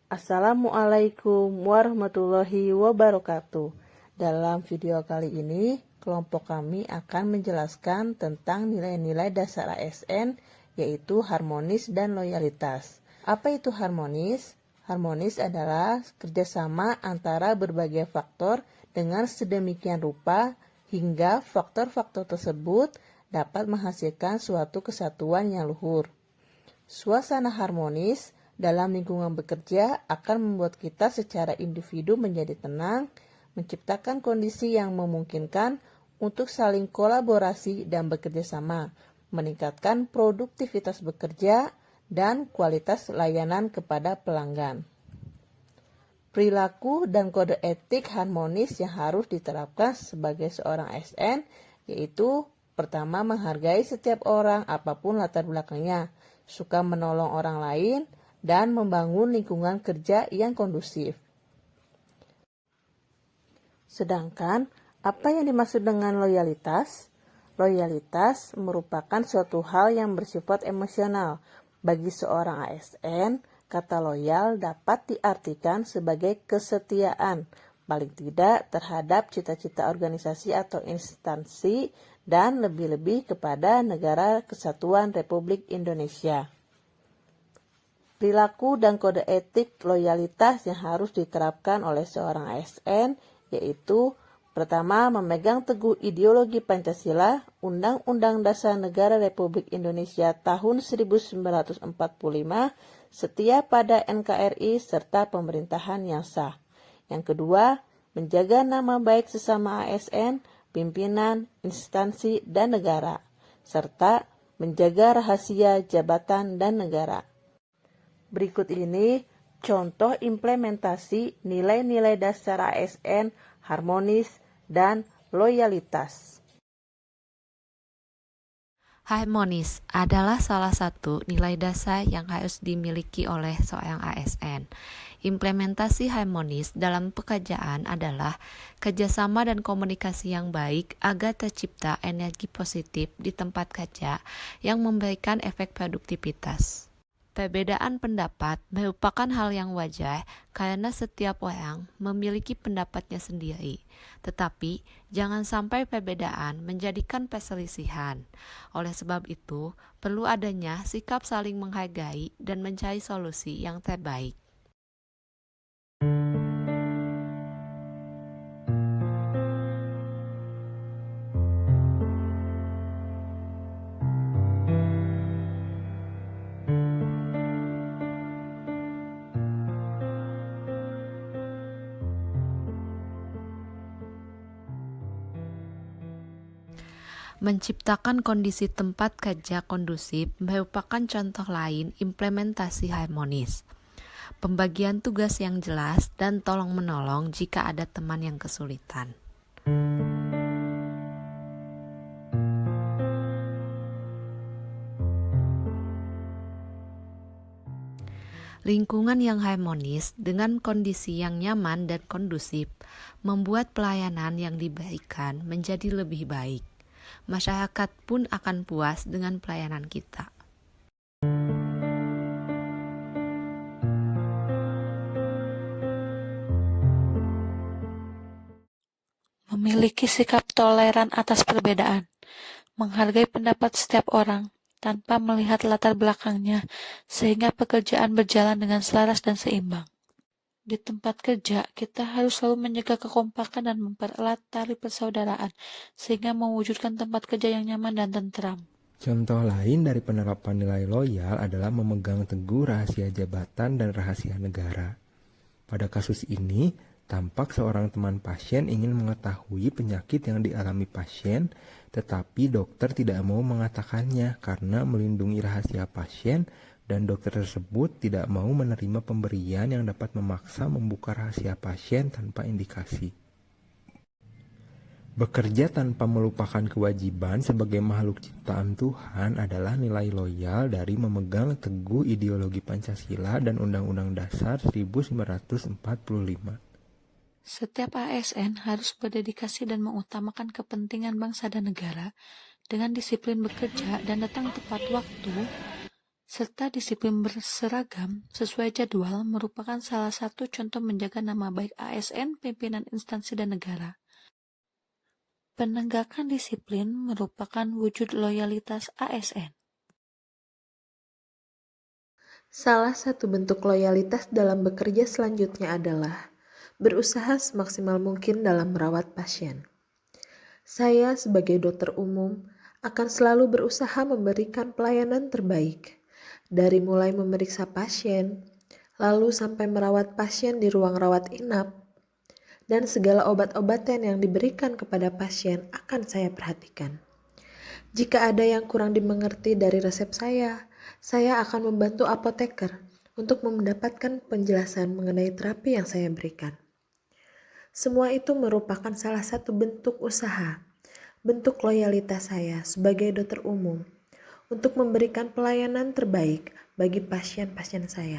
Assalamualaikum warahmatullahi wabarakatuh. Dalam video kali ini, kelompok kami akan menjelaskan tentang nilai-nilai dasar ASN, yaitu harmonis dan loyalitas. Apa itu harmonis? Harmonis adalah kerjasama antara berbagai faktor dengan sedemikian rupa hingga faktor-faktor tersebut dapat menghasilkan suatu kesatuan yang luhur. Suasana harmonis dalam lingkungan bekerja akan membuat kita secara individu menjadi tenang, menciptakan kondisi yang memungkinkan untuk saling kolaborasi dan bekerja sama, meningkatkan produktivitas bekerja dan kualitas layanan kepada pelanggan. Perilaku dan kode etik harmonis yang harus diterapkan sebagai seorang ASN yaitu pertama, menghargai setiap orang apapun latar belakangnya, suka menolong orang lain, dan membangun lingkungan kerja yang kondusif. Sedangkan, apa yang dimaksud dengan loyalitas? Loyalitas merupakan suatu hal yang bersifat emosional. Bagi seorang ASN, kata loyal dapat diartikan sebagai kesetiaan, paling tidak terhadap cita-cita organisasi atau instansi, dan lebih-lebih kepada Negara Kesatuan Republik Indonesia. Perilaku dan kode etik loyalitas yang harus diterapkan oleh seorang ASN yaitu pertama, memegang teguh ideologi Pancasila, Undang-Undang Dasar Negara Republik Indonesia tahun 1945, setia pada NKRI serta pemerintahan yang sah. Yang kedua, menjaga nama baik sesama ASN, pimpinan, instansi, dan negara, serta menjaga rahasia jabatan dan negara. Berikut ini contoh implementasi nilai-nilai dasar ASN, harmonis, dan loyalitas. Harmonis adalah salah satu nilai dasar yang harus dimiliki oleh seorang ASN. Implementasi harmonis dalam pekerjaan adalah kerjasama dan komunikasi yang baik agar tercipta energi positif di tempat kerja yang memberikan efek produktivitas. Perbedaan pendapat merupakan hal yang wajar karena setiap orang memiliki pendapatnya sendiri. Tetapi, jangan sampai perbedaan menjadikan perselisihan. Oleh sebab itu, perlu adanya sikap saling menghargai dan mencari solusi yang terbaik. Menciptakan kondisi tempat kerja kondusif merupakan contoh lain implementasi harmonis. Pembagian tugas yang jelas dan tolong-menolong jika ada teman yang kesulitan. Lingkungan yang harmonis dengan kondisi yang nyaman dan kondusif membuat pelayanan yang diberikan menjadi lebih baik. Masyarakat pun akan puas dengan pelayanan kita. Memiliki sikap toleran atas perbedaan, menghargai pendapat setiap orang tanpa melihat latar belakangnya, sehingga pekerjaan berjalan dengan selaras dan seimbang. Di tempat kerja, kita harus selalu menjaga kekompakan dan mempererat tali persaudaraan, sehingga mewujudkan tempat kerja yang nyaman dan tentram. Contoh lain dari penerapan nilai loyal adalah memegang teguh rahasia jabatan dan rahasia negara. Pada kasus ini, tampak seorang teman pasien ingin mengetahui penyakit yang dialami pasien, tetapi dokter tidak mau mengatakannya karena melindungi rahasia pasien, dan dokter tersebut tidak mau menerima pemberian yang dapat memaksa membuka rahasia pasien tanpa indikasi. Bekerja tanpa melupakan kewajiban sebagai makhluk ciptaan Tuhan adalah nilai loyal dari memegang teguh ideologi Pancasila dan Undang-Undang Dasar 1945. Setiap ASN harus berdedikasi dan mengutamakan kepentingan bangsa dan negara dengan disiplin bekerja dan datang tepat waktu, serta disiplin berseragam sesuai jadwal merupakan salah satu contoh menjaga nama baik ASN, pimpinan instansi dan negara. Penegakan disiplin merupakan wujud loyalitas ASN. Salah satu bentuk loyalitas dalam bekerja selanjutnya adalah berusaha semaksimal mungkin dalam merawat pasien. Saya sebagai dokter umum akan selalu berusaha memberikan pelayanan terbaik, dari mulai memeriksa pasien, lalu sampai merawat pasien di ruang rawat inap, dan segala obat-obatan yang diberikan kepada pasien akan saya perhatikan. Jika ada yang kurang dimengerti dari resep saya akan membantu apoteker untuk mendapatkan penjelasan mengenai terapi yang saya berikan. Semua itu merupakan salah satu bentuk usaha, bentuk loyalitas saya sebagai dokter umum untuk memberikan pelayanan terbaik bagi pasien-pasien saya.